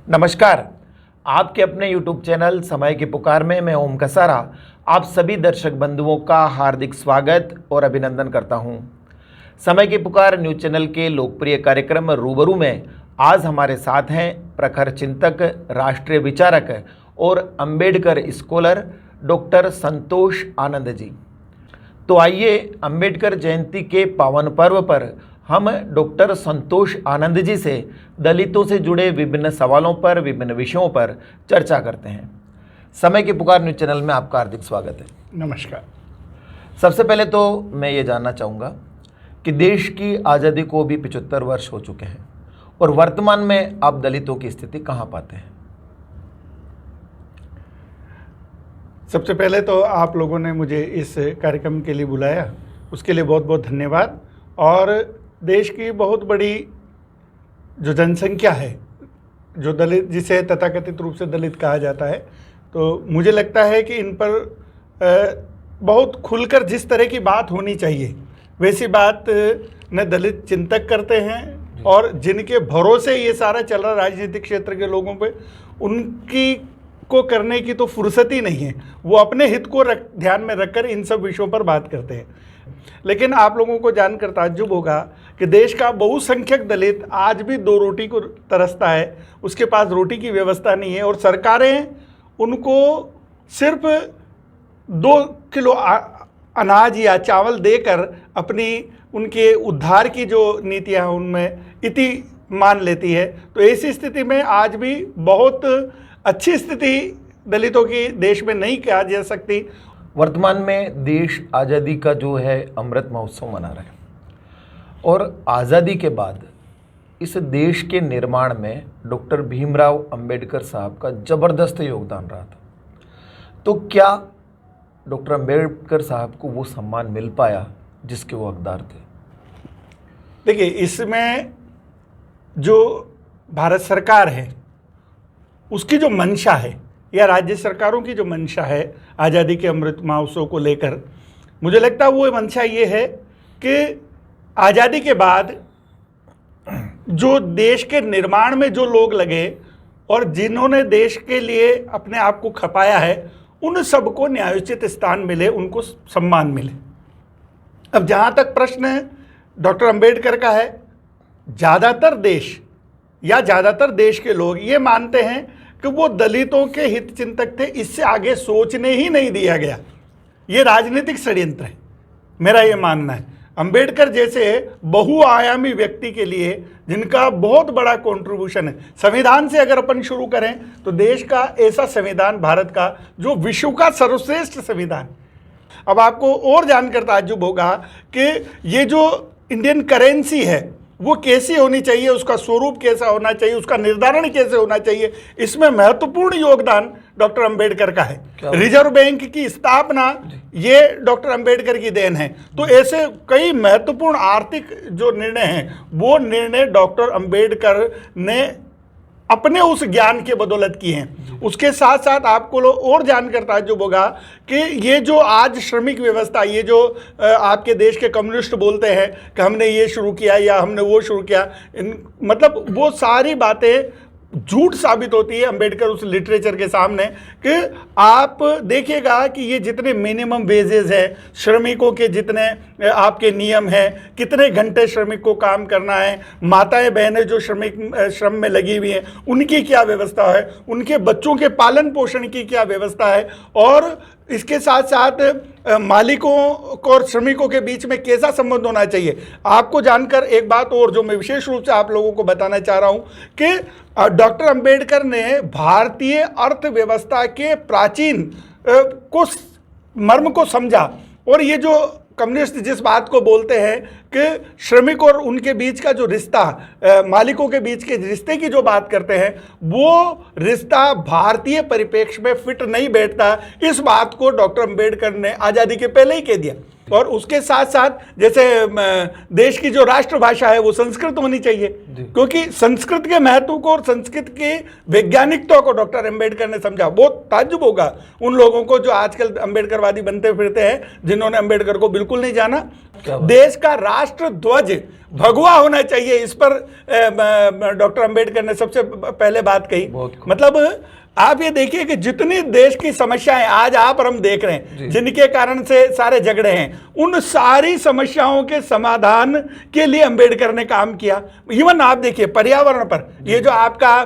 नमस्कार। आपके अपने YouTube चैनल समय की पुकार में मैं ओम कसारा आप सभी दर्शक बंधुओं का हार्दिक स्वागत और अभिनंदन करता हूं। समय की पुकार न्यूज चैनल के लोकप्रिय कार्यक्रम रूबरू में आज हमारे साथ हैं प्रखर चिंतक, राष्ट्रीय विचारक और अंबेडकर स्कॉलर डॉक्टर संतोष आनंद जी। तो आइए अंबेडकर जयंती के पावन पर्व पर हम डॉक्टर संतोष आनंद जी से दलितों से जुड़े विभिन्न सवालों पर, विभिन्न विषयों पर चर्चा करते हैं। समय की पुकार न्यूज चैनल में आपका हार्दिक स्वागत है। नमस्कार। सबसे पहले तो मैं ये जानना चाहूँगा कि देश की आज़ादी को भी 75 वर्ष हो चुके हैं और वर्तमान में आप दलितों की स्थिति कहाँ पाते हैं? सबसे पहले तो आप लोगों ने मुझे इस कार्यक्रम के लिए बुलाया, उसके लिए बहुत बहुत धन्यवाद। और देश की बहुत बड़ी जो जनसंख्या है, जो दलित, जिसे तथाकथित रूप से दलित कहा जाता है, तो मुझे लगता है कि इन पर बहुत खुलकर जिस तरह की बात होनी चाहिए वैसी बात न दलित चिंतक करते हैं, और जिनके भरोसे ये सारा चल रहा राजनीतिक क्षेत्र के लोगों पे, उनकी को करने की तो फुर्सत ही नहीं है। वो अपने हित को ध्यान में रखकर इन सब विषयों पर बात करते हैं। लेकिन आप लोगों को जानकर ताज्जुब होगा कि देश का बहुसंख्यक दलित आज भी दो रोटी को तरसता है, उसके पास रोटी की व्यवस्था नहीं है, और सरकारें उनको सिर्फ 2 किलो अनाज या चावल देकर अपनी उनके उद्धार की जो नीतियां हैं उनमें इति मान लेती है। तो ऐसी स्थिति में आज भी बहुत अच्छी स्थिति दलितों की देश में नहीं कहा जा सकती। वर्तमान में देश आज़ादी का जो है अमृत महोत्सव मना रहा है और आज़ादी के बाद इस देश के निर्माण में डॉक्टर भीमराव अंबेडकर साहब का ज़बरदस्त योगदान रहा था। तो क्या डॉक्टर अंबेडकर साहब को वो सम्मान मिल पाया जिसके वो हकदार थे? देखिए, इसमें जो भारत सरकार है उसकी जो मंशा है, या राज्य सरकारों की जो मंशा है आज़ादी के अमृत महोत्सव को लेकर, मुझे लगता है वो मंशा ये है कि आज़ादी के बाद जो देश के निर्माण में जो लोग लगे और जिन्होंने देश के लिए अपने आप को खपाया है, उन सबको न्यायोचित स्थान मिले, उनको सम्मान मिले। अब जहाँ तक प्रश्न डॉक्टर अंबेडकर का है, ज़्यादातर देश या ज़्यादातर देश के लोग ये मानते हैं कि वो दलितों के हित चिंतक थे, इससे आगे सोचने ही नहीं दिया गया। ये राजनीतिक षड्यंत्र है, मेरा ये मानना है। अंबेडकर जैसे बहुआयामी व्यक्ति के लिए, जिनका बहुत बड़ा कंट्रीब्यूशन है, संविधान से अगर अपन शुरू करें तो देश का ऐसा संविधान भारत का जो विश्व का सर्वश्रेष्ठ संविधान। अब आपको और जानकर ताज्जुब होगा कि ये जो इंडियन करेंसी है वो कैसी होनी चाहिए, उसका स्वरूप कैसा होना चाहिए, उसका निर्धारण कैसे होना चाहिए, इसमें महत्वपूर्ण योगदान डॉक्टर अंबेडकर का है। रिजर्व बैंक की स्थापना ये डॉक्टर अंबेडकर की देन है। तो ऐसे कई महत्वपूर्ण आर्थिक जो निर्णय हैं वो निर्णय डॉक्टर अंबेडकर ने अपने उस ज्ञान के बदौलत किए हैं। उसके साथ साथ आपको और जानकर ताज्जुब होगा कि ये जो आज श्रमिक व्यवस्था, ये जो आपके देश के कम्युनिस्ट बोलते हैं कि हमने ये शुरू किया या हमने वो शुरू किया, मतलब वो सारी बातें झूठ साबित होती है अंबेडकर उस लिटरेचर के सामने। कि आप देखिएगा कि ये जितने मिनिमम वेजेस है, श्रमिकों के जितने आपके नियम हैं, कितने घंटे श्रमिक को काम करना है, माताएं बहनें जो श्रम में लगी हुई हैं उनकी क्या व्यवस्था है, उनके बच्चों के पालन पोषण की क्या व्यवस्था है, और इसके साथ साथ मालिकों और श्रमिकों के बीच में कैसा संबंध होना चाहिए। आपको जानकर एक बात और जो मैं विशेष रूप से आप लोगों को बताना चाह रहा हूं कि डॉक्टर अंबेडकर ने भारतीय अर्थव्यवस्था के प्राचीन को मर्म को समझा। और ये जो कम्युनिस्ट जिस बात को बोलते हैं कि श्रमिक और उनके बीच का जो रिश्ता, मालिकों के बीच के रिश्ते की जो बात करते हैं, वो रिश्ता भारतीय परिप्रेक्ष्य में फिट नहीं बैठता। इस बात को डॉक्टर अंबेडकर ने आज़ादी के पहले ही कह दिया। और उसके साथ साथ जैसे देश की जो राष्ट्रभाषा है वो संस्कृत होनी चाहिए, क्योंकि संस्कृत के महत्व को और संस्कृत की वैज्ञानिकता को डॉक्टर अंबेडकर ने समझा। बहुत ताज्जुब होगा उन लोगों को जो आजकल अंबेडकरवादी बनते फिरते हैं, जिन्होंने अंबेडकर को बिल्कुल नहीं जाना। देश का राष्ट्र ध्वज भगवा होना चाहिए, इस पर डॉक्टर अंबेडकर ने सबसे पहले बात कही। मतलब आप ये देखिए कि जितनी देश की समस्याएं आज आप और हम देख रहे हैं, जिनके कारण से सारे झगड़े हैं, उन सारी समस्याओं के समाधान के लिए अंबेडकर ने काम किया। इवन आप देखिए पर्यावरण पर, ये जो आपका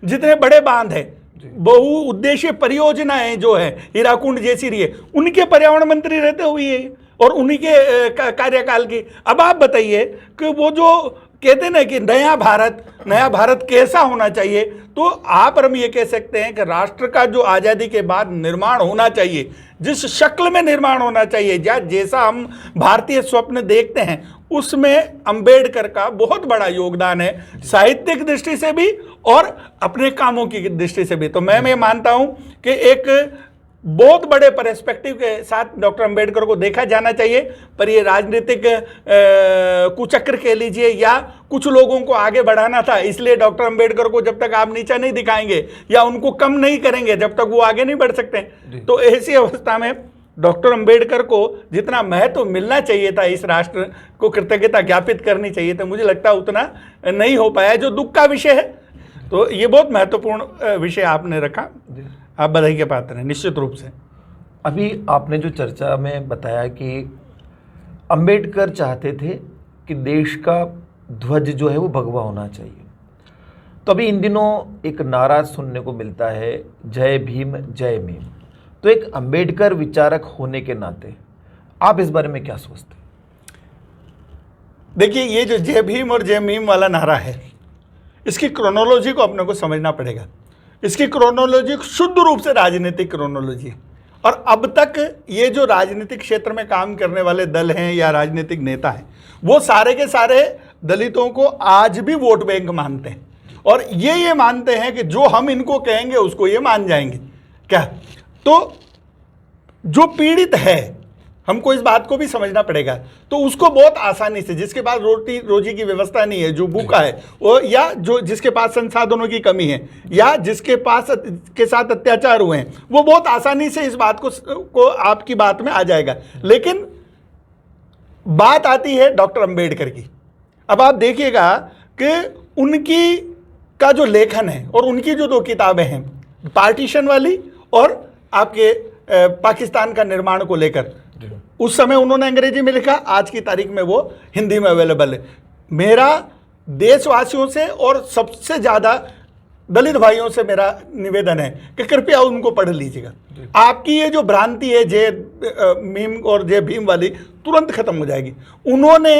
जितने बड़े बांध है, बहुउद्देशीय परियोजनाएं जो है, हीराकुंड जैसी रही है, उनके पर्यावरण मंत्री रहते हुए और उन्हीं के कार्यकाल की। अब आप बताइए कि वो जो कहते ना कि नया भारत कैसा होना चाहिए, तो आप और हम ये कह सकते हैं कि राष्ट्र का जो आज़ादी के बाद निर्माण होना चाहिए, जिस शक्ल में निर्माण होना चाहिए, या जैसा हम भारतीय स्वप्न देखते हैं, उसमें अंबेडकर का बहुत बड़ा योगदान है, साहित्यिक दृष्टि से भी और अपने कामों की दृष्टि से भी। तो मैं मानता हूं कि एक बहुत बड़े पर्सपेक्टिव के साथ डॉक्टर अंबेडकर को देखा जाना चाहिए। पर ये राजनीतिक कुचक्र कह लीजिए, या कुछ लोगों को आगे बढ़ाना था, इसलिए डॉक्टर अंबेडकर को जब तक आप नीचा नहीं दिखाएंगे या उनको कम नहीं करेंगे, जब तक वो आगे नहीं बढ़ सकते। तो ऐसी अवस्था में डॉक्टर अंबेडकर को जितना महत्व मिलना चाहिए था, इस राष्ट्र को कृतज्ञता ज्ञापित करनी चाहिए, तो मुझे लगता है उतना नहीं हो पाया, जो दुख का विषय है। तो ये बहुत महत्वपूर्ण विषय आपने रखा, आप बधाई के पात्र हैं निश्चित रूप से। अभी आपने जो चर्चा में बताया कि अंबेडकर चाहते थे कि देश का ध्वज जो है वो भगवा होना चाहिए, तो अभी इन दिनों एक नारा सुनने को मिलता है, जय भीम जय भीम। तो एक अंबेडकर विचारक होने के नाते आप इस बारे में क्या सोचते हैं? देखिए, ये जो जय भीम और जय मीम वाला नारा है, इसकी क्रोनोलॉजी को अपने को समझना पड़ेगा। इसकी क्रोनोलॉजी शुद्ध रूप से राजनीतिक क्रोनोलॉजी है, और अब तक ये जो राजनीतिक क्षेत्र में काम करने वाले दल हैं या राजनीतिक नेता हैं, वो सारे के सारे दलितों को आज भी वोट बैंक मानते हैं, और ये मानते हैं कि जो हम इनको कहेंगे उसको ये मान जाएंगे। क्या? तो जो पीड़ित है, हमको इस बात को भी समझना पड़ेगा, तो उसको बहुत आसानी से, जिसके पास रोटी रोजी की व्यवस्था नहीं है, जो भूखा है, वो, या जो जिसके पास संसाधनों की कमी है, या जिसके पास के साथ अत्याचार हुए हैं, वो बहुत आसानी से इस बात को आपकी बात में आ जाएगा। लेकिन बात आती है डॉक्टर अंबेडकर की। अब आप देखिएगा कि उनकी का जो लेखन है और उनकी जो दो किताबें हैं, पार्टीशन वाली और आपके पाकिस्तान का निर्माण को लेकर, उस समय उन्होंने अंग्रेजी में लिखा, आज की तारीख में वो हिंदी में अवेलेबल है। मेरा देशवासियों से और सबसे ज़्यादा दलित भाइयों से मेरा निवेदन है कि कृपया उनको पढ़ लीजिएगा। आपकी ये जो भ्रांति है जय मीम और जय भीम वाली, तुरंत खत्म हो जाएगी। उन्होंने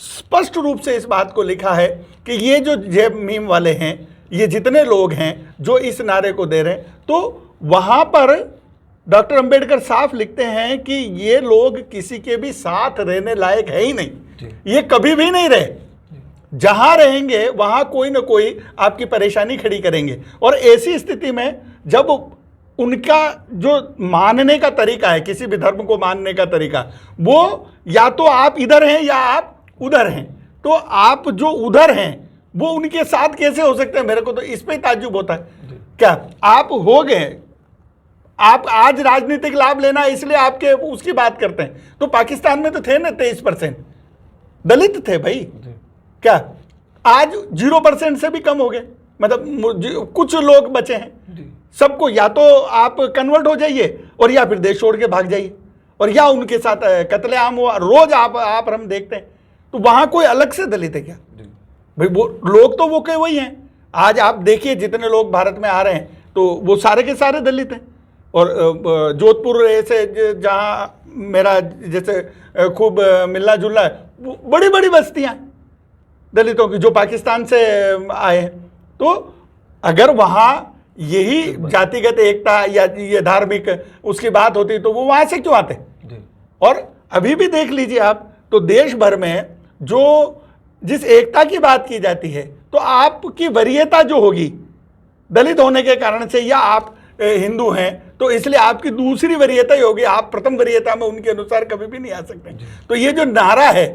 स्पष्ट रूप से इस बात को लिखा है कि ये जो जय मीम वाले हैं, ये जितने लोग हैं जो इस नारे को दे रहे हैं, तो वहाँ पर डॉक्टर अंबेडकर साफ लिखते हैं कि ये लोग किसी के भी साथ रहने लायक है ही नहीं, ये कभी भी नहीं रहे। जहां रहेंगे वहां कोई ना कोई आपकी परेशानी खड़ी करेंगे, और ऐसी स्थिति में जब उनका जो मानने का तरीका है, किसी भी धर्म को मानने का तरीका, वो या तो आप इधर हैं या आप उधर हैं, तो आप जो उधर हैं वो उनके साथ कैसे हो सकते हैं? मेरे को तो इस पे ताज्जुब होता है। क्या आप हो गए, आप आज राजनीतिक लाभ लेना इसलिए आपके उसकी बात करते हैं, तो पाकिस्तान में तो थे ना 23% दलित थे भाई। क्या आज 0% से भी कम हो गए? मतलब कुछ लोग बचे हैं। सबको या तो आप कन्वर्ट हो जाइए और या फिर देश छोड़ के भाग जाइए, और या उनके साथ कत्लेआम हुआ रोज आप हम देखते हैं। तो वहां कोई अलग से दलित है क्या भाई? वो लोग तो वो के वही हैं। आज आप देखिए जितने लोग भारत में आ रहे हैं, तो वो सारे के सारे दलित हैं। और जोधपुर ऐसे जहाँ मेरा जैसे खूब मिलना जुलना है, वो बड़ी बड़ी बस्तियाँ दलितों की जो पाकिस्तान से आए हैं। तो अगर वहाँ यही जातिगत एकता या ये धार्मिक उसकी बात होती तो वो वहाँ से क्यों आते? और अभी भी देख लीजिए आप, तो देश भर में जो जिस एकता की बात की जाती है, तो आपकी वरीयता जो होगी दलित होने के कारण से, या आप हिंदू हैं, तो इसलिए आपकी दूसरी वरीयता ही होगी, आप प्रथम वरीयता में उनके अनुसार कभी भी नहीं आ सकते। तो ये जो नारा है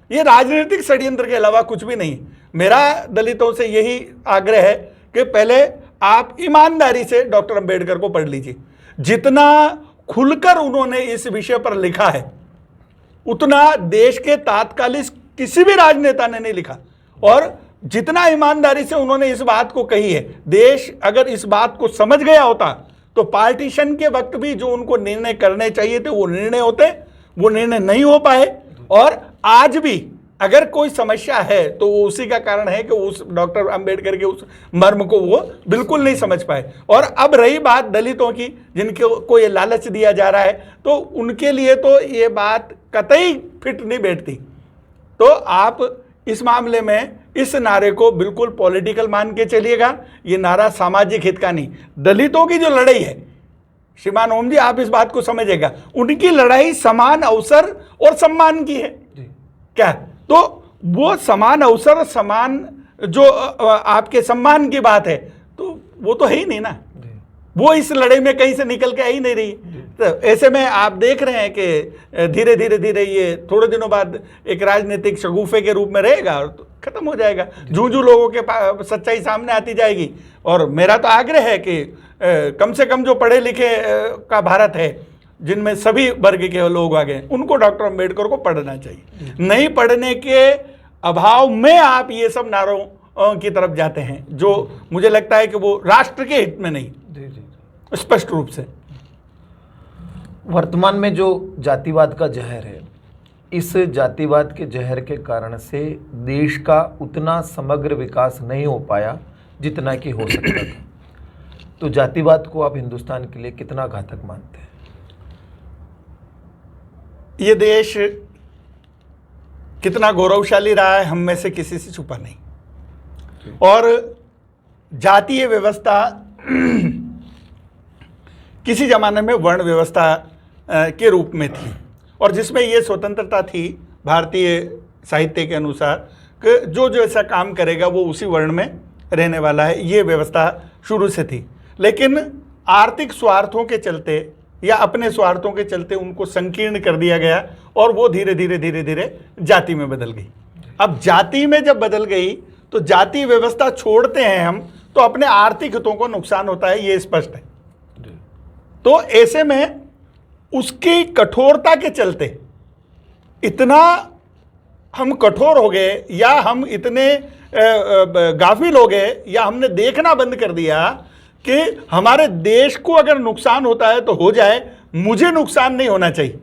ये राजनीतिक षड्यंत्र के अलावा कुछ भी नहीं। मेरा दलितों से यही आग्रह है कि पहले आप ईमानदारी से डॉक्टर अंबेडकर को पढ़ लीजिए। जितना खुलकर उन्होंने इस विषय पर लिखा है उतना देश के तात्कालिक किसी भी राजनेता ने नहीं लिखा, और जितना ईमानदारी से उन्होंने इस बात को कही है, देश अगर इस बात को समझ गया होता तो पार्टीशन के वक्त भी जो उनको निर्णय करने चाहिए थे वो निर्णय होते, वो निर्णय नहीं हो पाए। और आज भी अगर कोई समस्या है तो वो उसी का कारण है कि उस डॉक्टर अंबेडकर के उस मर्म को वो बिल्कुल नहीं समझ पाए। और अब रही बात दलितों की, जिनको ये लालच दिया जा रहा है, तो उनके लिए तो ये बात कतई फिट नहीं बैठती। तो आप इस मामले में इस नारे को बिल्कुल पॉलिटिकल मान के चलिएगा। ये नारा सामाजिक हित का नहीं, दलितों की जो लड़ाई है, श्रीमान ओम जी आप इस बात को समझिएगा, उनकी लड़ाई समान अवसर और सम्मान की है। क्या? तो वो समान अवसर, समान जो आपके सम्मान की बात है, तो वो तो है ही नहीं ना, वो इस लड़ाई में कहीं से निकल के आ ही नहीं रही। तो ऐसे में आप देख रहे हैं कि धीरे धीरे ये थोड़े दिनों बाद एक राजनीतिक शगुफे के रूप में रहेगा और तो खत्म हो जाएगा। जूझू लोगों के सच्चाई सामने आती जाएगी। और मेरा तो आग्रह है कि कम से कम जो पढ़े लिखे का भारत है, जिनमें सभी वर्ग के लोग आ गए, उनको डॉक्टर अंबेडकर को पढ़ना चाहिए। नहीं पढ़ने के अभाव में आप ये सब नारों की तरफ जाते हैं, जो मुझे लगता है कि वो राष्ट्र के हित में नहीं, स्पष्ट रूप से। वर्तमान में जो जातिवाद का जहर है, इस जातिवाद के जहर के कारण से देश का उतना समग्र विकास नहीं हो पाया जितना कि हो सकता था। तो जातिवाद को आप हिंदुस्तान के लिए कितना घातक मानते हैं? ये देश कितना गौरवशाली रहा है हम में से किसी से छुपा नहीं। और जातीय व्यवस्था किसी जमाने में वर्ण व्यवस्था के रूप में थी, और जिसमें ये स्वतंत्रता थी भारतीय साहित्य के अनुसार कि जो जो ऐसा काम करेगा वो उसी वर्ण में रहने वाला है। ये व्यवस्था शुरू से थी, लेकिन आर्थिक स्वार्थों के चलते या अपने स्वार्थों के चलते उनको संकीर्ण कर दिया गया, और वो धीरे धीरे जाति में बदल गई। अब जाति में जब बदल गई तो जाति व्यवस्था छोड़ते हैं हम तो अपने आर्थिक हितों को नुकसान होता है, ये स्पष्ट है। तो ऐसे में उसकी कठोरता के चलते इतना हम कठोर हो गए, या हम इतने गाफिल हो गए, या हमने देखना बंद कर दिया कि हमारे देश को अगर नुकसान होता है तो हो जाए, मुझे नुकसान नहीं होना चाहिए।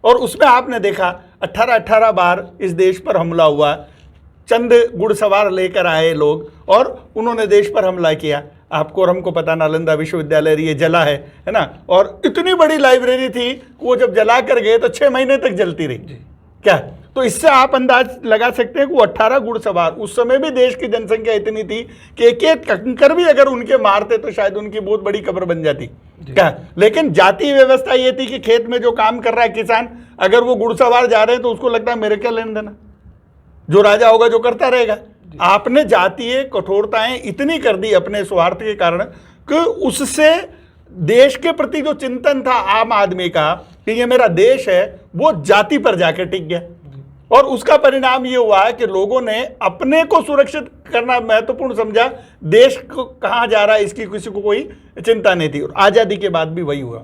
और उसमें आपने देखा 18 बार इस देश पर हमला हुआ, चंद घुड़सवार लेकर आए लोग और उन्होंने देश पर हमला किया। आपको और हमको पता, नालंदा विश्वविद्यालय ये जला है ना, और इतनी बड़ी लाइब्रेरी थी, वो जब जला कर गए तो 6 महीने तक जलती रही। क्या? तो इससे आप अंदाज लगा सकते हैं कि वो 18 घुड़सवार, उस समय भी देश की जनसंख्या इतनी थी कि एक एक कंकर भी अगर उनके मारते तो शायद उनकी बहुत बड़ी कब्र बन जाती। क्या? लेकिन जाति व्यवस्था ये थी कि खेत में जो काम कर रहा है किसान, अगर वो घुड़सवार जा रहे हैं तो उसको लगता है मेरे क्या लेन देना, जो राजा होगा जो करता रहेगा। आपने जातीय कठोरताएं इतनी कर दी अपने स्वार्थ के कारण कि उससे देश के प्रति जो चिंतन था आम आदमी का कि ये मेरा देश है, वो जाति पर जाकर टिक गया। और उसका परिणाम ये हुआ है कि लोगों ने अपने को सुरक्षित करना महत्वपूर्ण समझा, देश को कहाँ जा रहा है इसकी किसी को कोई चिंता नहीं थी। और आज़ादी के बाद भी वही हुआ।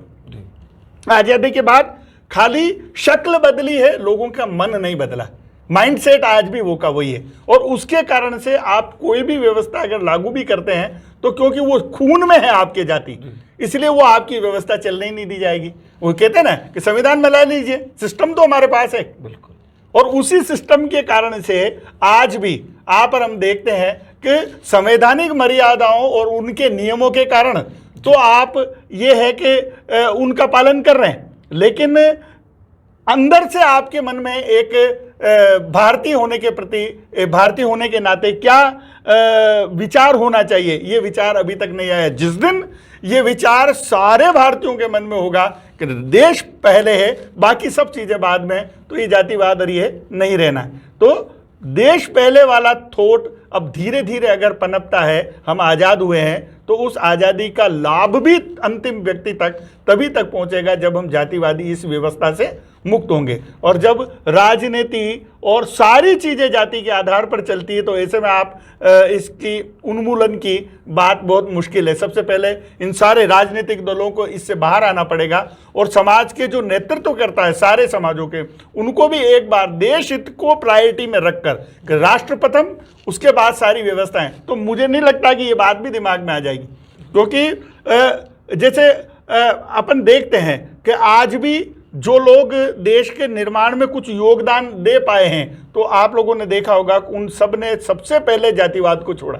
आज़ादी के बाद खाली शक्ल बदली है, लोगों का मन नहीं बदला। माइंडसेट आज भी वो का वही है। और उसके कारण से आप कोई भी व्यवस्था अगर लागू भी करते हैं तो क्योंकि वो खून में है आपके जाति, इसलिए वो आपकी व्यवस्था चलने ही नहीं दी जाएगी। वो कहते हैं ना कि संविधान में ला लीजिए, सिस्टम तो हमारे पास है। बिल्कुल। और उसी सिस्टम के कारण से आज भी आप और हम देखते हैं कि संवैधानिक मर्यादाओं और उनके नियमों के कारण तो आप ये है कि उनका पालन कर रहे हैं, लेकिन अंदर से आपके मन में एक भारतीय होने के प्रति, भारतीय होने के नाते क्या विचार होना चाहिए, ये विचार अभी तक नहीं आया। जिस दिन ये विचार सारे भारतीयों के मन में होगा कि देश पहले है, बाकी सब चीज़ें बाद में, तो ये जातिवाद और ये नहीं रहना। तो देश पहले वाला थॉट अब धीरे धीरे अगर पनपता है, हम आज़ाद हुए हैं तो उस आज़ादी का लाभ भी अंतिम व्यक्ति तक तभी तक पहुंचेगा जब हम जातिवादी इस व्यवस्था से मुक्त होंगे। और जब राजनीति और सारी चीज़ें जाति के आधार पर चलती है तो ऐसे में आप इसकी उन्मूलन की बात बहुत मुश्किल है। सबसे पहले इन सारे राजनीतिक दलों को इससे बाहर आना पड़ेगा और समाज के जो नेतृत्व करता है सारे समाजों के, उनको भी एक बार देश हित को प्रायोरिटी में रखकर राष्ट्र प्रथम, उसके बाद सारी व्यवस्थाएं, तो मुझे नहीं लगता कि ये बात भी दिमाग में आ जाएगी। क्योंकि जैसे अपन देखते हैं कि आज भी जो लोग देश के निर्माण में कुछ योगदान दे पाए हैं, तो आप लोगों ने देखा होगा कि उन सब ने सबसे पहले जातिवाद को छोड़ा,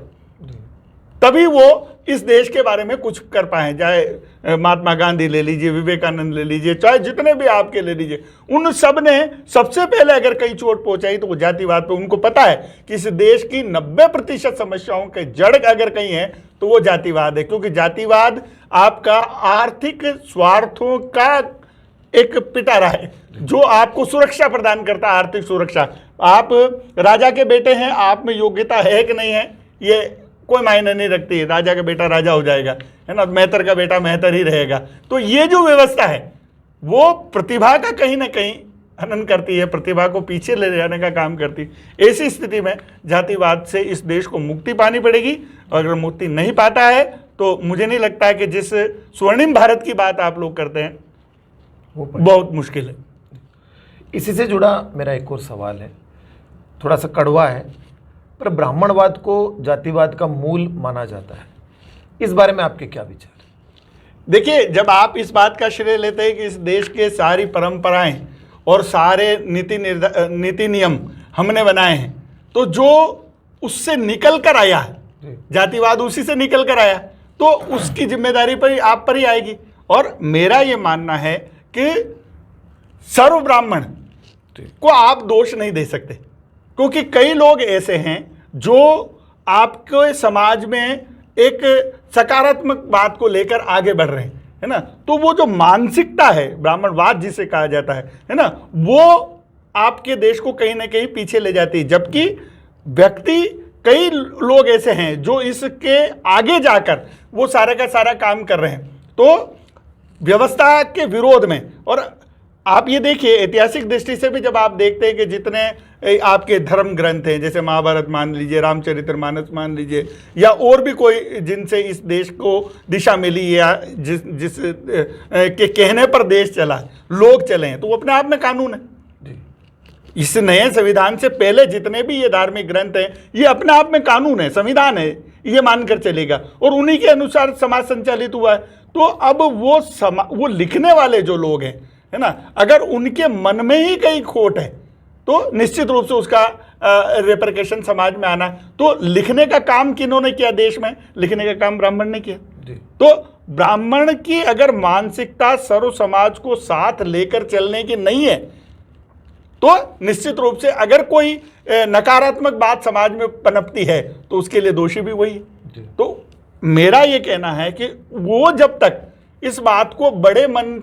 तभी वो इस देश के बारे में कुछ कर पाए। चाहे महात्मा गांधी ले लीजिए, विवेकानंद ले लीजिए, चाहे जितने भी आपके ले लीजिए, उन सब ने सबसे पहले अगर कहीं चोट पहुंचाई तो वो जातिवाद पे। उनको पता है कि इस देश की 90% समस्याओं के जड़ अगर कहीं है तो वो जातिवाद है। क्योंकि जातिवाद आपका आर्थिक स्वार्थों का एक पिटारा है जो आपको सुरक्षा प्रदान करता है, आर्थिक सुरक्षा। आप राजा के बेटे हैं, आप में योग्यता है कि नहीं है ये कोई मायने नहीं रखती है। राजा का बेटा राजा हो जाएगा, है ना, मेहतर का बेटा मेहतर ही रहेगा। तो ये जो व्यवस्था है वो प्रतिभा का कहीं ना कहीं हनन करती है, प्रतिभा को पीछे ले जाने का काम करती है। ऐसी स्थिति में जातिवाद से इस देश को मुक्ति पानी पड़ेगी। और अगर मुक्ति नहीं पाता है तो मुझे नहीं लगता है कि जिस स्वर्णिम भारत की बात आप लोग करते हैं वो बहुत मुश्किल है। इसी से जुड़ा मेरा एक और सवाल है, थोड़ा सा कड़वा है, पर ब्राह्मणवाद को जातिवाद का मूल माना जाता है, इस बारे में आपके क्या विचार? देखिए, जब आप इस बात का श्रेय लेते हैं कि इस देश के सारी परंपराएं और सारे नीति नियम हमने बनाए हैं, तो जो उससे निकल कर आया है, जातिवाद उसी से निकल कर आया, तो उसकी जिम्मेदारी पर आप पर ही आएगी। और मेरा ये मानना है कि सर्व ब्राह्मण को आप दोष नहीं दे सकते, क्योंकि कई लोग ऐसे हैं जो आपके समाज में एक सकारात्मक बात को लेकर आगे बढ़ रहे हैं, है ना। तो वो जो मानसिकता है, ब्राह्मणवाद जिसे कहा जाता है ना, वो आपके देश को कहीं ना कहीं पीछे ले जाती है। जबकि व्यक्ति, कई लोग ऐसे हैं जो इसके आगे जाकर वो सारे का सारा काम कर रहे हैं, तो व्यवस्था के विरोध में। और आप ये देखिए, ऐतिहासिक दृष्टि से भी जब आप देखते हैं कि जितने आपके धर्म ग्रंथ हैं, जैसे महाभारत मान लीजिए, रामचरितमानस मान लीजिए, या और भी कोई जिनसे इस देश को दिशा मिली या जिस के कहने पर देश चला, लोग चले हैं, तो वो अपने आप में कानून है। इस नए संविधान से पहले जितने भी ये धार्मिक ग्रंथ हैं, ये अपने आप में कानून है, संविधान है, ये मानकर चलेगा और उन्हीं के अनुसार समाज संचालित हुआ है। तो अब वो लिखने वाले जो लोग हैं, है ना, अगर उनके मन में ही कहीं खोट है तो निश्चित रूप से उसका रेपरकेशन समाज में आना। तो लिखने का काम किन्होंने किया देश में? लिखने का काम ब्राह्मण ने किया। तो ब्राह्मण की अगर मानसिकता सर्व समाज को साथ लेकर चलने की नहीं है, तो निश्चित रूप से अगर कोई नकारात्मक बात समाज में पनपती है तो उसके लिए दोषी भी वही है। तो मेरा ये कहना है कि वो जब तक इस बात को बड़े मन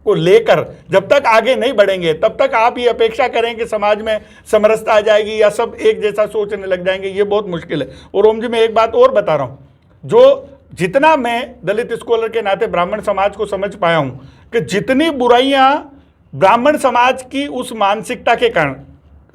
को लेकर जब तक आगे नहीं बढ़ेंगे, तब तक आप ये अपेक्षा करें कि समाज में समरसता आ जाएगी या सब एक जैसा सोचने लग जाएंगे, ये बहुत मुश्किल है। और ओम जी, मैं एक बात और बता रहा हूँ, जो जितना मैं दलित स्कॉलर के नाते ब्राह्मण समाज को समझ पाया हूँ कि जितनी बुराइयां ब्राह्मण समाज की उस मानसिकता के कारण,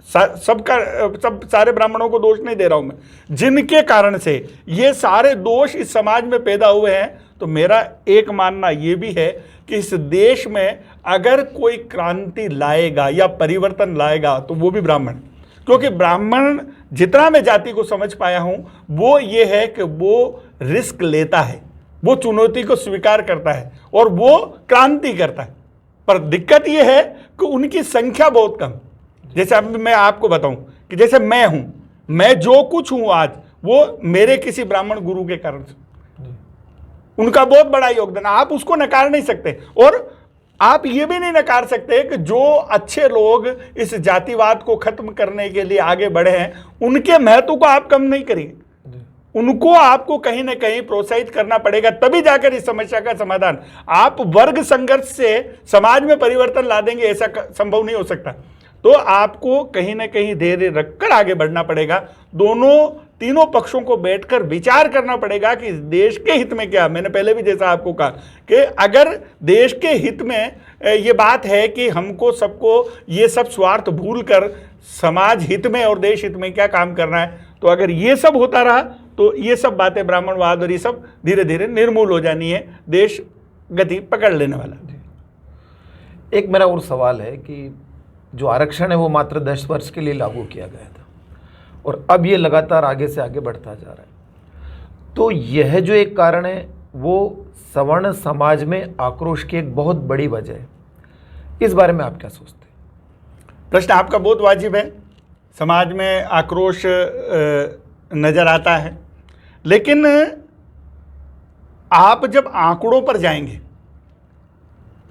सब सारे ब्राह्मणों को दोष नहीं दे रहा हूं मैं, जिनके कारण से ये सारे दोष इस समाज में पैदा हुए हैं, तो मेरा एक मानना ये भी है कि इस देश में अगर कोई क्रांति लाएगा या परिवर्तन लाएगा तो वो भी ब्राह्मण। क्योंकि ब्राह्मण, जितना मैं जाति को समझ पाया हूं, वो ये है कि वो रिस्क लेता है, वो चुनौती को स्वीकार करता है और वो क्रांति करता है। पर दिक्कत ये है कि उनकी संख्या बहुत कम। जैसे अब मैं आपको बताऊं कि जैसे मैं हूं, मैं जो कुछ हूं आज, वो मेरे किसी ब्राह्मण गुरु के कारण से, उनका बहुत बड़ा योगदान, आप उसको नकार नहीं सकते। और आप ये भी नहीं नकार सकते कि जो अच्छे लोग इस जातिवाद को खत्म करने के लिए आगे बढ़े हैं, उनके महत्व को आप कम नहीं करिए, उनको आपको कहीं ना कहीं प्रोत्साहित करना पड़ेगा, तभी जाकर इस समस्या का समाधान। आप वर्ग संघर्ष से समाज में परिवर्तन ला देंगे, ऐसा संभव नहीं हो सकता। तो आपको कहीं ना कहीं धैर्य रखकर आगे बढ़ना पड़ेगा। दोनों तीनों पक्षों को बैठकर विचार करना पड़ेगा कि देश के हित में क्या। मैंने पहले भी जैसा आपको कहा कि अगर देश के हित में ये बात है कि हमको सबको ये सब स्वार्थ भूल कर समाज हित में और देश हित में क्या काम करना है, तो अगर ये सब होता रहा तो ये सब बातें ब्राह्मणवाद और ये सब धीरे धीरे निर्मूल हो जानी है, देश गति पकड़ लेने वाला। एक मेरा और सवाल है कि जो आरक्षण है वो मात्र 10 वर्ष के लिए लागू किया गया था और अब ये लगातार आगे से आगे बढ़ता जा रहा है, तो यह जो एक कारण है वो सवर्ण समाज में आक्रोश की एक बहुत बड़ी वजह है। इस बारे में आप क्या सोचते हैं? प्रश्न आपका बहुत वाजिब है। समाज में आक्रोश नज़र आता है, लेकिन आप जब आंकड़ों पर जाएंगे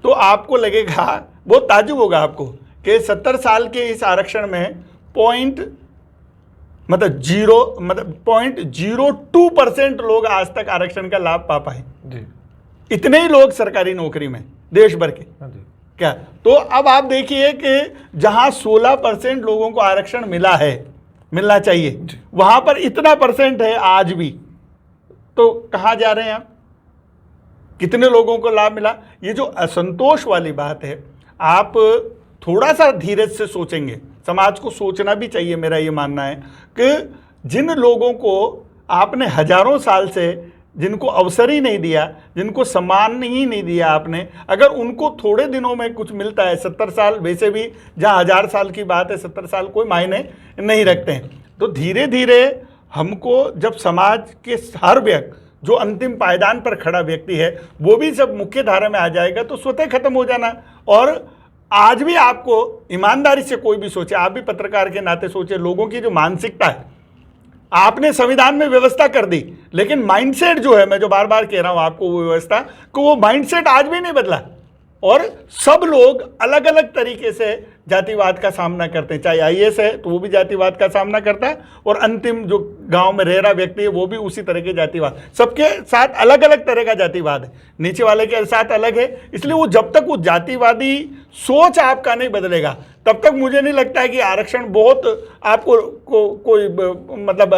तो आपको लगेगा, बहुत ताज्जुब होगा आपको कि 70 साल के इस आरक्षण में 0.02% लोग आज तक आरक्षण का लाभ पा पाए। इतने ही लोग सरकारी नौकरी में देश भर के क्या। तो अब आप देखिए कि जहां 16% लोगों को आरक्षण मिला है, मिलना चाहिए, वहां पर इतना परसेंट है आज भी, तो कहां जा रहे हैं आप? कितने लोगों को लाभ मिला? ये जो असंतोष वाली बात है, आप थोड़ा सा धीरज से सोचेंगे, समाज को सोचना भी चाहिए। मेरा ये मानना है कि जिन लोगों को आपने हजारों साल से, जिनको अवसर ही नहीं दिया, जिनको सम्मान ही नहीं दिया आपने, अगर उनको थोड़े दिनों में कुछ मिलता है, 70 साल वैसे भी जहाँ 1000 साल की बात है, 70 साल कोई मायने नहीं रखते हैं। तो धीरे धीरे हमको, जब समाज के हर व्यक्ति, जो अंतिम पायदान पर खड़ा व्यक्ति है, वो भी जब मुख्य धारा में आ जाएगा तो स्वतः खत्म हो जाना। और आज भी आपको ईमानदारी से कोई भी सोचे, आप भी पत्रकार के नाते सोचे, लोगों की जो मानसिकता है, आपने संविधान में व्यवस्था कर दी, लेकिन माइंडसेट जो है, मैं जो बार बार कह रहा हूं आपको, वो व्यवस्था को, वो माइंडसेट आज भी नहीं बदला और सब लोग अलग अलग तरीके से जातिवाद का सामना करते हैं। चाहे आईएएस है तो वो भी जातिवाद का सामना करता है, और अंतिम जो गांव में रह रहा व्यक्ति है वो भी उसी तरह के जातिवाद, सबके साथ अलग अलग तरह का जातिवाद है, नीचे वाले के साथ अलग है। इसलिए वो जब तक वो जातिवादी सोच आपका नहीं बदलेगा, तब तक मुझे नहीं लगता है कि आरक्षण बहुत आपको कोई मतलब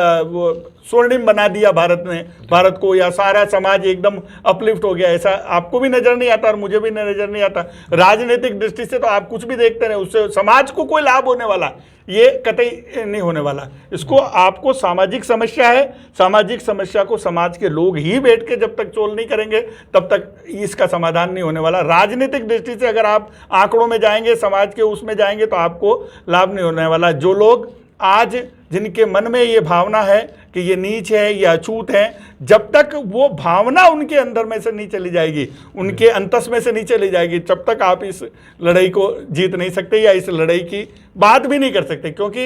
स्वर्णिम बना दिया भारत को, या सारा समाज एकदम अपलिफ्ट हो गया, ऐसा आपको भी नजर नहीं आता और मुझे भी नजर नहीं आता। राजनीतिक दृष्टि से तो आप कुछ भी देखते रहे, उससे समाज को कोई लाभ होने वाला ये कतई नहीं होने वाला। इसको आपको सामाजिक समस्या है, सामाजिक समस्या को समाज के लोग ही बैठ के जब तक सोल्व नहीं करेंगे तब तक इसका समाधान नहीं होने वाला। राजनीतिक दृष्टि से अगर आप आंकड़ों में जाएंगे, समाज के उसमें जाएंगे, तो आपको लाभ नहीं होने वाला। जो लोग आज, जिनके मन में ये भावना है कि ये नीच है, ये अछूत है, जब तक वो भावना उनके अंदर में से नहीं चली जाएगी, उनके अंतस में से नहीं चली जाएगी, तब तक आप इस लड़ाई को जीत नहीं सकते, या इस लड़ाई की बात भी नहीं कर सकते, क्योंकि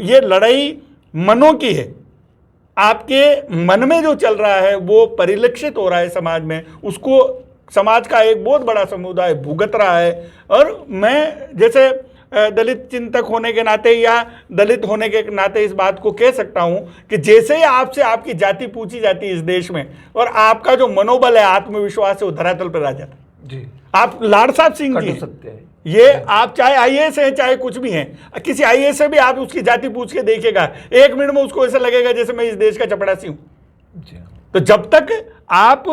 ये लड़ाई मनों की है। आपके मन में जो चल रहा है वो परिलक्षित हो रहा है समाज में, उसको समाज का एक बहुत बड़ा समुदाय भुगत रहा है। और मैं जैसे दलित चिंतक होने के नाते या दलित होने के नाते इस बात को कह सकता हूं कि जैसे ही आपसे आपकी जाति पूछी जाती है इस देश में, और आपका जो मनोबल है, आत्मविश्वास है, वो धरातल पर आ जाता है जी। आप लाड साहब सिंह जी सकते हैं, ये आप चाहे आईएएस हैं चाहे कुछ भी हैं, किसी आईएएस से भी आप उसकी जाति पूछ के देखिएगा, 1 मिनट में उसको ऐसा लगेगा जैसे मैं इस देश का चपड़ासी हूं। तो जब तक आप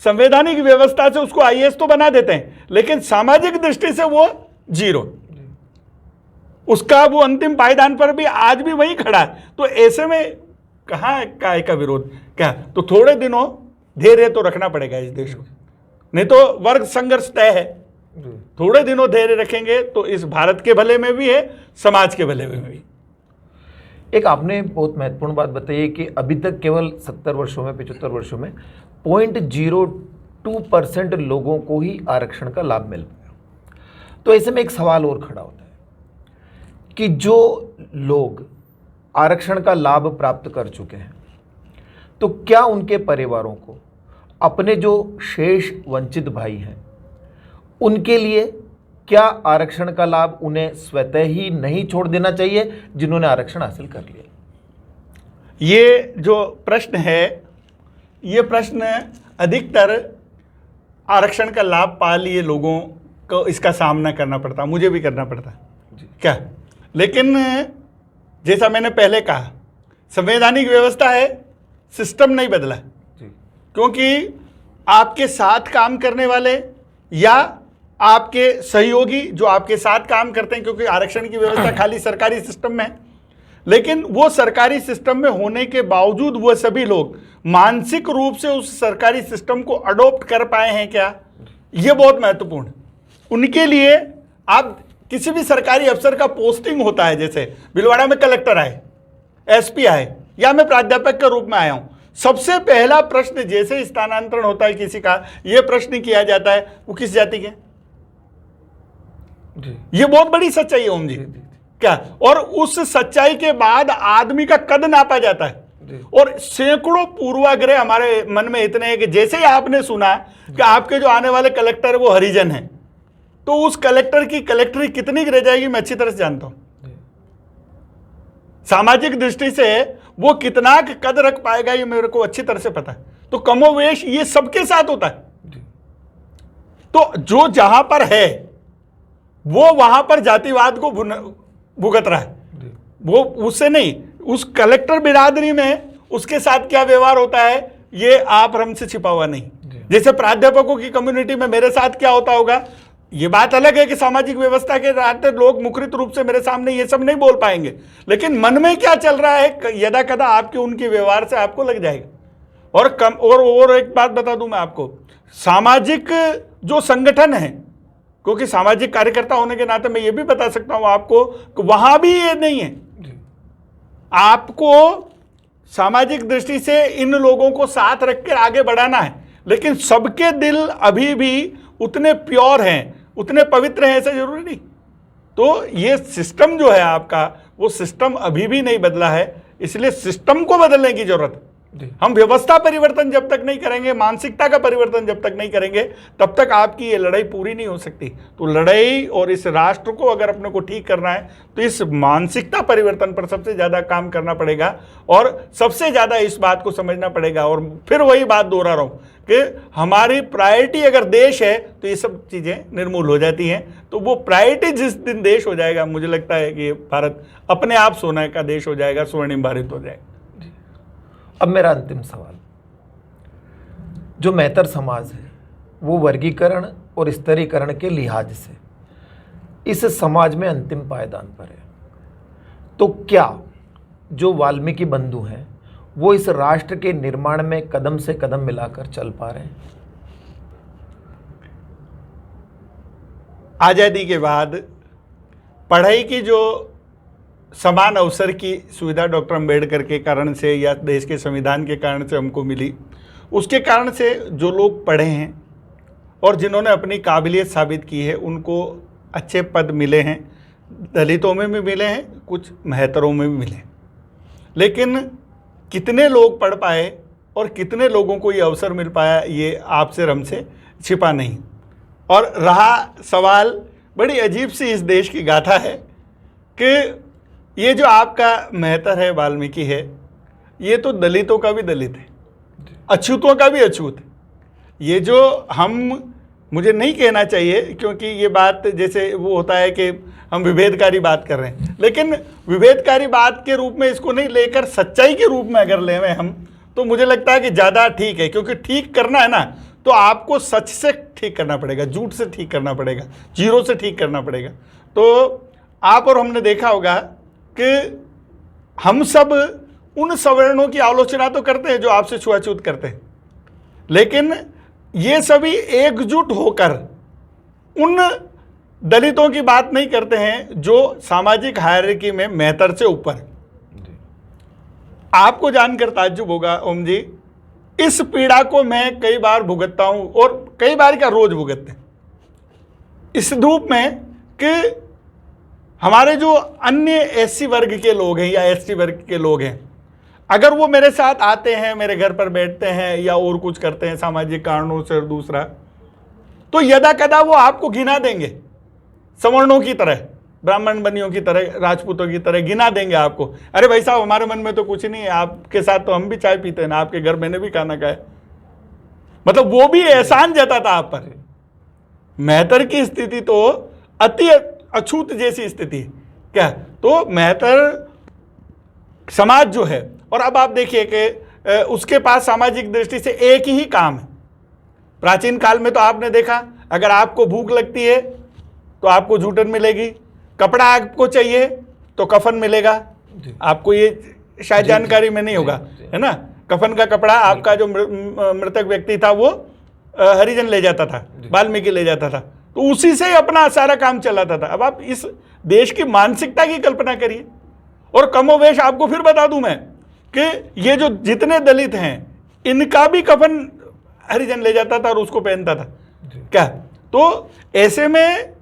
संवैधानिक व्यवस्था से उसको आईएएस तो बना देते हैं, लेकिन सामाजिक दृष्टि से वो जीरो, उसका वो अंतिम पायदान पर भी आज भी वही खड़ा है। तो ऐसे में कहाँ काय का विरोध क्या? तो थोड़े दिनों धैर्य तो रखना पड़ेगा इस देश को, नहीं तो वर्ग संघर्ष तय है। थोड़े दिनों धैर्य रखेंगे तो इस भारत के भले में भी है, समाज के भले में भी। एक आपने बहुत महत्वपूर्ण बात बताई कि अभी तक केवल 70 वर्षों में, 75 वर्षों में 0.02% लोगों को ही आरक्षण का लाभ मिल पाया। तो ऐसे में एक सवाल और खड़ा होता है कि जो लोग आरक्षण का लाभ प्राप्त कर चुके हैं, तो क्या उनके परिवारों को अपने जो शेष वंचित भाई हैं उनके लिए क्या आरक्षण का लाभ उन्हें स्वतः ही नहीं छोड़ देना चाहिए जिन्होंने आरक्षण हासिल कर लिया? ये जो प्रश्न है, ये प्रश्न अधिकतर आरक्षण का लाभ पा लिए लोगों को इसका सामना करना पड़ता, मुझे भी करना पड़ता क्या। लेकिन जैसा मैंने पहले कहा संवैधानिक व्यवस्था है, सिस्टम नहीं बदला है। क्योंकि आपके साथ काम करने वाले या आपके सहयोगी जो आपके साथ काम करते हैं, क्योंकि आरक्षण की व्यवस्था खाली सरकारी सिस्टम में है, लेकिन वो सरकारी सिस्टम में होने के बावजूद वो सभी लोग मानसिक रूप से उस सरकारी सिस्टम को अडॉप्ट कर पाए हैं क्या, ये बहुत महत्वपूर्ण है। उनके लिए आप किसी भी सरकारी अफसर का पोस्टिंग होता है, जैसे भीलवाड़ा में कलेक्टर आए, एसपी आए, या मैं प्राध्यापक के रूप में आया हूं, सबसे पहला प्रश्न जैसे स्थानांतरण होता है किसी का, यह प्रश्न किया जाता है वो किस जाति के। ये बहुत बड़ी सच्चाई है ओम जी, क्या, और उस सच्चाई के बाद आदमी का कद नापा जाता है। और सैकड़ों पूर्वाग्रह हमारे मन में इतने हैं कि जैसे ही आपने सुना कि आपके जो आने वाले कलेक्टर है वो हरिजन है, तो उस कलेक्टर की कलेक्टरी कितनी गिर जाएगी मैं अच्छी तरह से जानता हूं। सामाजिक दृष्टि से वो कितना कद रख पाएगा ये मेरे को अच्छी तरह से पता है। तो कमोवेश ये सबके साथ होता है। तो जो जहां पर है वो वहां पर जातिवाद को भुगत रहा है, वो उससे नहीं, उस कलेक्टर बिरादरी में उसके साथ क्या व्यवहार होता है ये आप हमसे छिपा हुआ नहीं। जैसे प्राध्यापकों की कम्युनिटी में मेरे साथ क्या होता होगा, ये बात अलग है कि सामाजिक व्यवस्था के नाते लोग मुखरित रूप से मेरे सामने ये सब नहीं बोल पाएंगे, लेकिन मन में क्या चल रहा है यदा कदा आपके उनके व्यवहार से आपको लग जाएगा। और एक बात बता दूं मैं आपको, सामाजिक जो संगठन है, क्योंकि सामाजिक कार्यकर्ता होने के नाते मैं ये भी बता सकता हूं आपको कि वहां भी ये नहीं है। आपको सामाजिक दृष्टि से इन लोगों को साथ रखकर आगे बढ़ाना है, लेकिन सबके दिल अभी भी उतने प्योर हैं, उतने पवित्र हैं ऐसा जरूरी नहीं। तो ये सिस्टम जो है आपका, वो सिस्टम अभी भी नहीं बदला है, इसलिए सिस्टम को बदलने की जरूरत है। हम व्यवस्था परिवर्तन जब तक नहीं करेंगे, मानसिकता का परिवर्तन जब तक नहीं करेंगे, तब तक आपकी ये लड़ाई पूरी नहीं हो सकती। तो लड़ाई और इस राष्ट्र को अगर अपने को ठीक करना है तो इस मानसिकता परिवर्तन पर सबसे ज़्यादा काम करना पड़ेगा, और सबसे ज़्यादा इस बात को समझना पड़ेगा। और फिर वही बात दोहरा रहा हूँ कि हमारी प्रायोरिटी अगर देश है तो ये सब चीज़ें निर्मूल हो जाती हैं। तो वो प्रायोरिटी जिस दिन देश हो जाएगा, मुझे लगता है कि भारत अपने आप सोने का देश हो जाएगा, स्वर्णिम भारत हो जाएगा। अब मेरा अंतिम सवाल, जो मेहतर समाज है वो वर्गीकरण और स्तरीकरण के लिहाज से इस समाज में अंतिम पायदान पर है, तो क्या जो वाल्मीकि बंधु हैं वो इस राष्ट्र के निर्माण में कदम से कदम मिलाकर चल पा रहे हैं? आज़ादी के बाद पढ़ाई की जो समान अवसर की सुविधा डॉक्टर अंबेडकर के कारण से या देश के संविधान के कारण से हमको मिली, उसके कारण से जो लोग पढ़े हैं और जिन्होंने अपनी काबिलियत साबित की है उनको अच्छे पद मिले हैं। दलितों में भी मिले हैं, कुछ महतरों में भी मिले, लेकिन कितने लोग पढ़ पाए और कितने लोगों को ये अवसर मिल पाया ये आपसे और हमसे छिपा नहीं। और रहा सवाल, बड़ी अजीब सी इस देश की गाथा है कि ये जो आपका मेहतर है, वाल्मीकि है, ये तो दलितों का भी दलित है, अछूतों का भी अछूत है। ये जो मुझे नहीं कहना चाहिए, क्योंकि ये बात जैसे वो होता है कि हम विभेदकारी बात कर रहे हैं, लेकिन विभेदकारी बात के रूप में इसको नहीं लेकर सच्चाई के रूप में अगर लें हम, तो मुझे लगता है कि ज़्यादा ठीक है। क्योंकि ठीक करना है ना, तो आपको सच से ठीक करना पड़ेगा, झूठ से ठीक करना पड़ेगा, जीरो से ठीक करना पड़ेगा। तो आप और हमने देखा होगा कि हम सब उन सवर्णों की आलोचना तो करते हैं जो आपसे छुआछूत करते हैं, लेकिन ये सभी एकजुट होकर उन दलितों की बात नहीं करते हैं जो सामाजिक हायरार्की में मेहतर से ऊपर है। आपको जानकर ताज्जुब होगा ओम जी, इस पीड़ा को मैं कई बार भुगतता हूं, और कई बार क्या रोज भुगतते हैं, इस रूप में कि हमारे जो अन्य एससी वर्ग के लोग हैं या एसटी वर्ग के लोग हैं, अगर वो मेरे साथ आते हैं, मेरे घर पर बैठते हैं या और कुछ करते हैं सामाजिक कारणों से, और दूसरा तो यदा कदा वो आपको घिना देंगे, सवर्णों की तरह, ब्राह्मण बनियों की तरह, राजपूतों की तरह घिना देंगे आपको। अरे भाई साहब, हमारे मन में तो कुछ नहीं है, आपके साथ तो हम भी चाय पीते हैं ना, आपके घर मैंने भी खाना खाया। मतलब वो भी एहसान जताता आप पर। मेहतर की स्थिति तो अति अछूत जैसी स्थिति है क्या। तो मेहतर समाज जो है और अब आप देखिए कि उसके पास सामाजिक दृष्टि से एक ही काम है। प्राचीन काल में तो आपने देखा, अगर आपको भूख लगती है तो आपको जूठन मिलेगी, कपड़ा आपको चाहिए तो कफन मिलेगा। आपको ये शायद जानकारी में नहीं होगा, है ना। कफन का कपड़ा आपका जो मृतक व्यक्ति था वो हरिजन ले जाता था, वाल्मीकि ले जाता था, तो उसी से ही अपना सारा काम चलाता था। अब आप इस देश की मानसिकता की कल्पना करिए। और कमोवेश आपको फिर बता दूं मैं कि ये जो जितने दलित हैं इनका भी कफन हरिजन ले जाता था और उसको पहनता था क्या। तो ऐसे में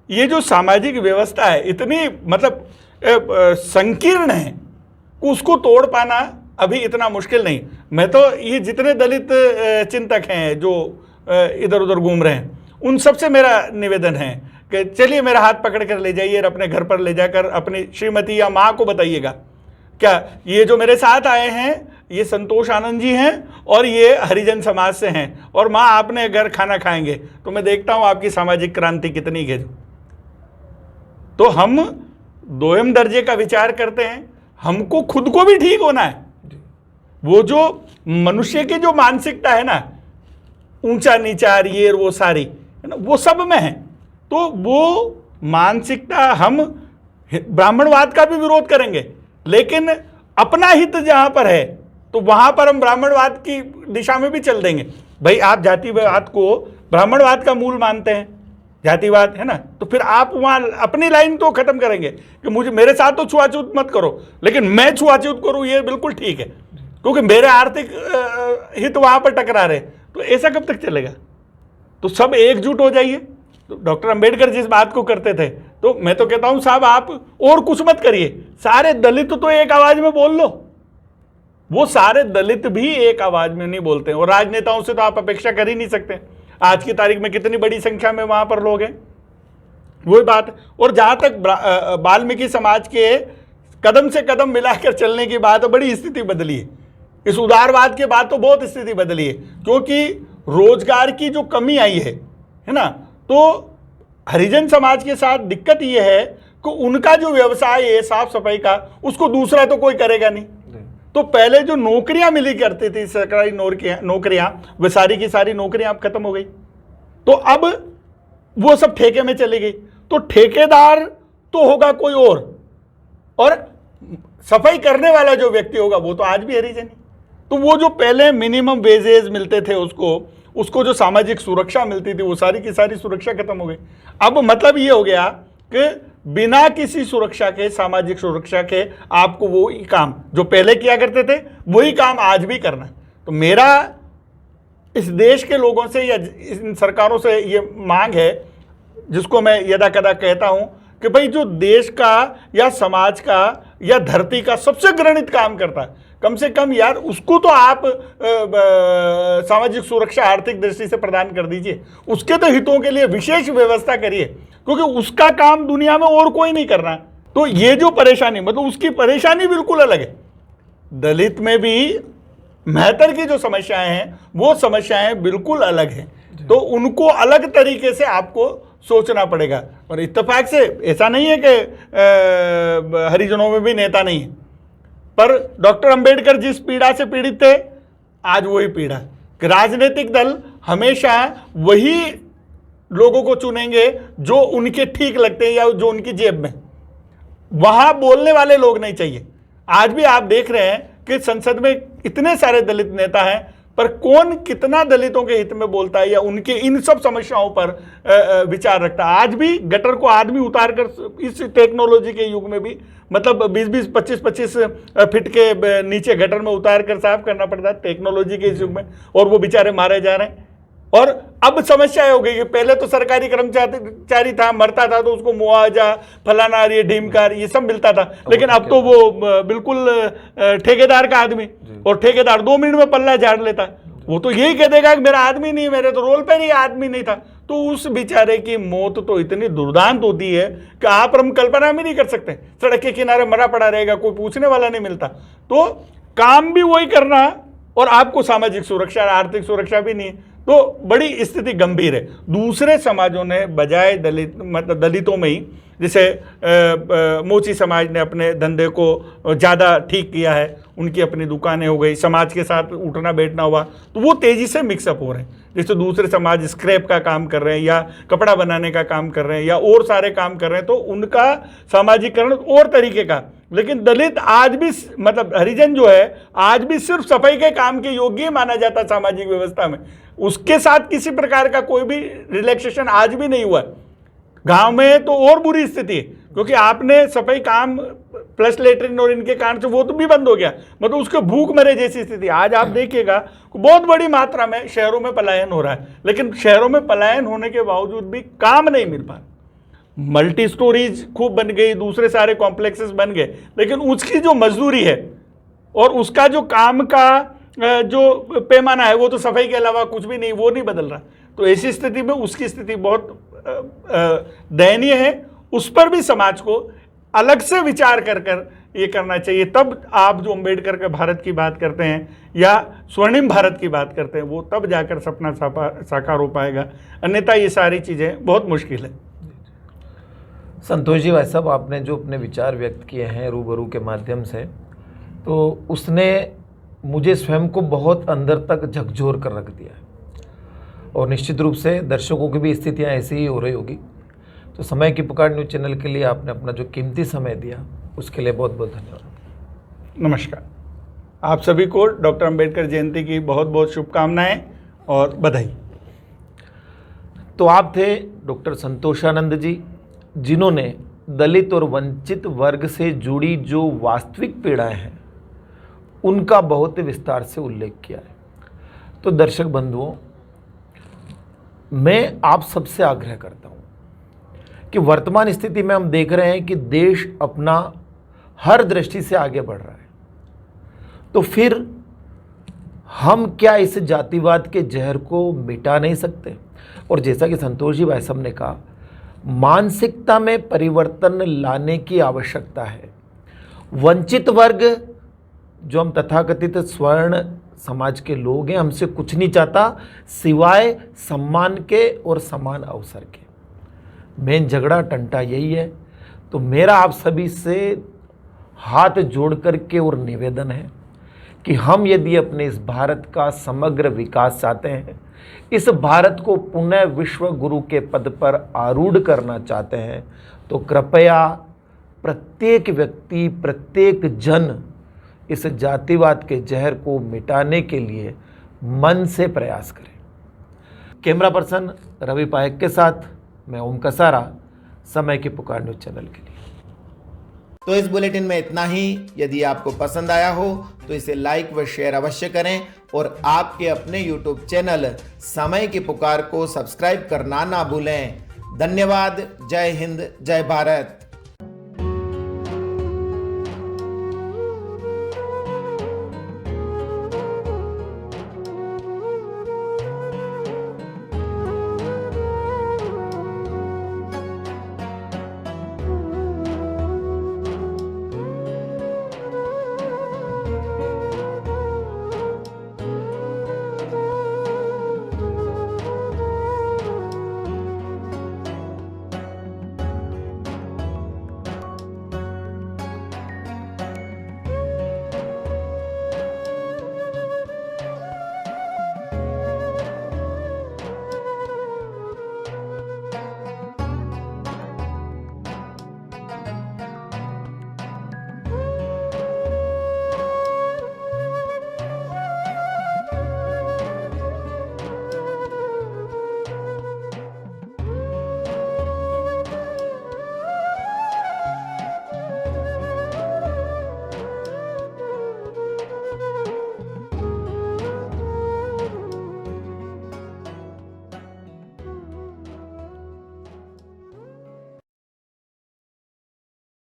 ये जो सामाजिक व्यवस्था है इतनी मतलब संकीर्ण है, उसको तोड़ पाना अभी इतना मुश्किल नहीं। मैं तो ये जितने दलित चिंतक हैं जो इधर उधर घूम रहे हैं उन सबसे मेरा निवेदन है कि चलिए मेरा हाथ पकड़ कर ले जाइए और अपने घर पर ले जाकर अपनी श्रीमती या माँ को बताइएगा, क्या ये जो मेरे साथ आए हैं ये संतोष आनंद जी हैं और ये हरिजन समाज से हैं, और माँ आपने घर खाना खाएंगे तो मैं देखता हूँ आपकी सामाजिक क्रांति कितनी है। तो हम दोयम दर्जे का विचार करते हैं, हमको खुद को भी ठीक होना है। वो जो मनुष्य की जो मानसिकता है ना, ऊंचा नीचा ये वो सारी है ना, वो सब में है। तो वो मानसिकता हम ब्राह्मणवाद का भी विरोध करेंगे, लेकिन अपना हित जहां पर है तो वहां पर हम ब्राह्मणवाद की दिशा में भी चल देंगे। भाई आप जातिवाद को ब्राह्मणवाद का मूल मानते हैं, जातिवाद है ना, तो फिर आप वहां अपनी लाइन तो खत्म करेंगे कि मुझे मेरे साथ तो छुआछूत मत करो, लेकिन मैं छुआछूत करूं ये बिल्कुल ठीक है, क्योंकि मेरे आर्थिक हित वहां पर टकरा रहे। तो ऐसा कब तक चलेगा। तो सब एकजुट हो जाइए। तो डॉक्टर अंबेडकर जिस बात को करते थे, तो मैं तो कहता हूं साहब आप और कुछ मत करिए, सारे दलित तो एक आवाज में बोल लो। वो सारे दलित भी एक आवाज में नहीं बोलते हैं, और राजनेताओं से तो आप अपेक्षा कर ही नहीं सकते। आज की तारीख में कितनी बड़ी संख्या में वहां पर लोग हैं, वही बात। और जहां तक वाल्मीकि समाज के कदम से कदम मिलाकर चलने की बात है, बड़ी स्थिति बदली है। इस उदारवाद के बाद तो बहुत स्थिति बदली है, क्योंकि रोजगार की जो कमी आई है ना, तो हरिजन समाज के साथ दिक्कत यह है कि उनका जो व्यवसाय है साफ सफाई का, उसको दूसरा तो कोई करेगा नहीं। तो पहले जो नौकरियां मिली करती थी, सरकारी नौकरियां, वे सारी की सारी नौकरियां अब खत्म हो गई। तो अब वो सब ठेके में चली गई। तो ठेकेदार तो होगा कोई और सफाई करने वाला जो व्यक्ति होगा वो तो आज भी हरिजन है। तो वो जो पहले मिनिमम वेजेस मिलते थे उसको जो सामाजिक सुरक्षा मिलती थी, वो सारी की सारी सुरक्षा खत्म हो गई। अब मतलब ये हो गया कि बिना किसी सुरक्षा के, सामाजिक सुरक्षा के, आपको वो ही काम जो पहले किया करते थे वही काम आज भी करना है। तो मेरा इस देश के लोगों से या इन सरकारों से ये मांग है, जिसको मैं यदा कदा कहता हूं कि भाई जो देश का या समाज का या धरती का सबसे घृणित काम करता है, कम से कम यार उसको तो आप सामाजिक सुरक्षा आर्थिक दृष्टि से प्रदान कर दीजिए। उसके तो हितों के लिए विशेष व्यवस्था करिए, क्योंकि उसका काम दुनिया में और कोई नहीं करना। तो ये जो परेशानी, मतलब उसकी परेशानी बिल्कुल अलग है। दलित में भी महतर की जो समस्याएं हैं वो समस्याएं बिल्कुल अलग हैं। तो उनको अलग तरीके से आपको सोचना पड़ेगा। और इत्तेफाक से ऐसा नहीं है कि हरिजनों में भी नेता नहीं है, पर डॉक्टर अंबेडकर जिस पीड़ा से पीड़ित थे आज वही पीड़ा। कि राजनीतिक दल हमेशा वही लोगों को चुनेंगे जो उनके ठीक लगते हैं या जो उनकी जेब में, वहां बोलने वाले लोग नहीं चाहिए। आज भी आप देख रहे हैं कि संसद में इतने सारे दलित नेता हैं, पर कौन कितना दलितों के हित में बोलता है या उनके इन सब समस्याओं पर विचार रखता है। आज भी गटर को आदमी उतार कर इस टेक्नोलॉजी के युग में भी, मतलब 20-20, 25-25 फीट के नीचे गटर में उतार कर साफ करना पड़ता है टेक्नोलॉजी के इस युग में, और वो बेचारे मारे जा रहे हैं। और अब समस्या हो गई कि पहले तो सरकारी कर्मचारी था, मरता था तो उसको मुआवजा, फलाना, ये ढीमकार, ये सब मिलता था, लेकिन अब तो वो बिल्कुल ठेकेदार का आदमी, और ठेकेदार 2 मिनट में पल्ला झाड़ लेता। वो तो यही कह देगा कि मेरा आदमी नहीं, मेरे तो रोल पर ही आदमी नहीं था। तो उस बेचारे की मौत तो इतनी दुर्दांत होती है कि आप हम कल्पना भी नहीं कर सकते। सड़क के किनारे मरा पड़ा रहेगा, कोई पूछने वाला नहीं मिलता। तो काम भी वही करना और आपको सामाजिक सुरक्षा, आर्थिक सुरक्षा भी नहीं, तो बड़ी स्थिति गंभीर है। दूसरे समाजों ने बजाय मतलब दलितों में ही, जैसे मोची समाज ने अपने धंधे को ज़्यादा ठीक किया है, उनकी अपनी दुकानें हो गई, समाज के साथ उठना बैठना हुआ, तो वो तेज़ी से मिक्सअप हो रहे हैं। जैसे दूसरे समाज स्क्रैप का काम कर रहे हैं या कपड़ा बनाने का काम कर रहे हैं या और सारे काम कर रहे हैं, तो उनका सामाजिकरण और तरीके का। लेकिन दलित आज भी, मतलब हरिजन जो है, आज भी सिर्फ सफाई के काम के योग्य माना जाता है सामाजिक व्यवस्था में। उसके साथ किसी प्रकार का कोई भी रिलैक्सेशन आज भी नहीं हुआ। गांव में तो और बुरी स्थिति है, क्योंकि आपने सफाई काम प्लस लेटरिन और इनके कारण से वो तो भी बंद हो गया, मतलब उसके भूख मरे जैसी स्थिति। आज आप देखिएगा बहुत बड़ी मात्रा में शहरों में पलायन हो रहा है, लेकिन शहरों में पलायन होने के बावजूद भी काम नहीं मिल पा। मल्टी स्टोरीज खूब बन गई, दूसरे सारे कॉम्प्लेक्सेस बन गए, लेकिन उसकी जो मजदूरी है और उसका जो काम का जो पैमाना है वो तो सफाई के अलावा कुछ भी नहीं, वो नहीं बदल रहा। तो ऐसी स्थिति में उसकी स्थिति बहुत दयनीय है। उस पर भी समाज को अलग से विचार कर कर ये करना चाहिए। तब आप जो अम्बेडकर के भारत की बात करते हैं या स्वर्णिम भारत की बात करते हैं, वो तब जाकर सपना साकार हो पाएगा, अन्यथा ये सारी चीज़ें बहुत मुश्किल है। संतोष जी, भाई साहब, आपने जो अपने विचार व्यक्त किए हैं रूबरू के माध्यम से, तो उसने मुझे स्वयं को बहुत अंदर तक झकझोर कर रख दिया है, और निश्चित रूप से दर्शकों की भी स्थितियां ऐसी ही हो रही होगी। तो समय की पुकार न्यूज़ चैनल के लिए आपने अपना जो कीमती समय दिया, उसके लिए बहुत बहुत धन्यवाद। नमस्कार। आप सभी को डॉक्टर अंबेडकर जयंती की बहुत बहुत शुभकामनाएं और बधाई। तो आप थे डॉक्टर संतोषानंद जी, जिन्होंने दलित और वंचित वर्ग से जुड़ी जो वास्तविक पीड़ाएं हैं उनका बहुत विस्तार से उल्लेख किया है। तो दर्शक बंधुओं, मैं आप सबसे आग्रह करता हूं कि वर्तमान स्थिति में हम देख रहे हैं कि देश अपना हर दृष्टि से आगे बढ़ रहा है, तो फिर हम क्या इस जातिवाद के जहर को मिटा नहीं सकते? और जैसा कि संतोष जी भाई साहब ने कहा, मानसिकता में परिवर्तन लाने की आवश्यकता है। वंचित वर्ग, जो हम तथाकथित स्वर्ण समाज के लोग हैं, हमसे कुछ नहीं चाहता सिवाय सम्मान के और समान अवसर के। मेन झगड़ा टंटा यही है। तो मेरा आप सभी से हाथ जोड़ करके और निवेदन है कि हम यदि अपने इस भारत का समग्र विकास चाहते हैं, इस भारत को पुनः विश्व गुरु के पद पर आरूढ़ करना चाहते हैं, तो कृपया प्रत्येक व्यक्ति, प्रत्येक जन इस जातिवाद के जहर को मिटाने के लिए मन से प्रयास करें। कैमरा पर्सन रवि पायक के साथ मैं ओम कसारा, समय की पुकार न्यूज़ चैनल के लिए। तो इस बुलेटिन में इतना ही। यदि आपको पसंद आया हो तो इसे लाइक व शेयर अवश्य करें, और आपके अपने YouTube चैनल समय की पुकार को सब्सक्राइब करना ना भूलें। धन्यवाद। जय हिंद, जय भारत।